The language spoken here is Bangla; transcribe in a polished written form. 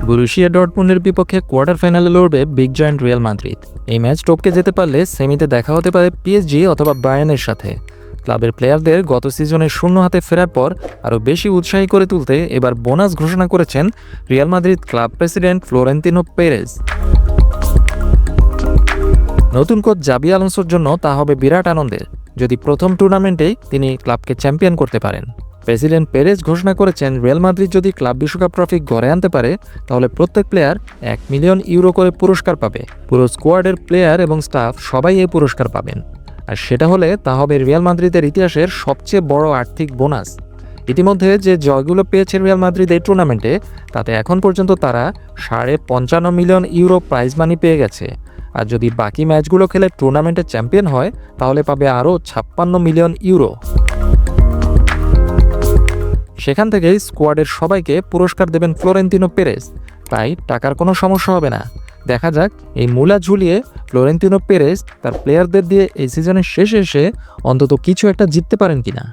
বরুসিয়া ডর্টমুন্ডের বিপক্ষে কোয়ার্টার ফাইনালে লড়বে বিগ জয়েন্ট রিয়াল মাদ্রিদ। এই ম্যাচ টপকে যেতে পারলে সেমিতে দেখা হতে পারে পিএসজি অথবা বায়ার্নের সাথে। ক্লাবের প্লেয়ারদের গত সিজনে শূন্য হাতে ফেরার পর আরও বেশি উৎসাহী করে তুলতে এবার বোনাস ঘোষণা করেছেন Real Madrid club president Florentino Perez. নতুন কোচ জাবি আলোনসোর জন্য তা হবে বিরাট আনন্দের যদি প্রথম টুর্নামেন্টেই তিনি ক্লাবকে চ্যাম্পিয়ন করতে পারেন। প্রেসিডেন্ট পেরেজ ঘোষণা করেছেন রিয়াল মাদ্রিদ যদি ক্লাব বিশ্বকাপ ট্রফি ঘরে আনতে পারে তাহলে প্রত্যেক প্লেয়ার 1 মিলিয়ন ইউরো করে পুরস্কার পাবে। পুরো স্কোয়াডের প্লেয়ার এবং স্টাফ সবাই এই পুরস্কার পাবেন, আর সেটা হলে তা হবে রিয়াল মাদ্রিদের ইতিহাসের সবচেয়ে বড় আর্থিক বোনাস। ইতিমধ্যে যে জয়গুলো পেয়েছে রিয়াল মাদ্রিদ এই টুর্নামেন্টে তাতে এখন পর্যন্ত তারা 55.5 মিলিয়ন ইউরো প্রাইজ মানি পেয়ে গেছে, আর যদি বাকি ম্যাচগুলো খেলে টুর্নামেন্টে চ্যাম্পিয়ন হয় তাহলে পাবে আরও 56 মিলিয়ন ইউরো। সেখান থেকেই স্কোয়াডের সবাইকে পুরস্কার দেবেন ফ্লোরেন্তিনো পেরেজ, তাই টাকার কোনো সমস্যা হবে না। দেখা যাক এই মূলা ঝুলিয়ে ফ্লোরেন্তিনো পেরেজ তার প্লেয়ারদের দিয়ে এই সিজনের শেষে এসে অন্তত কিছু একটা জিততে পারেন কিনা।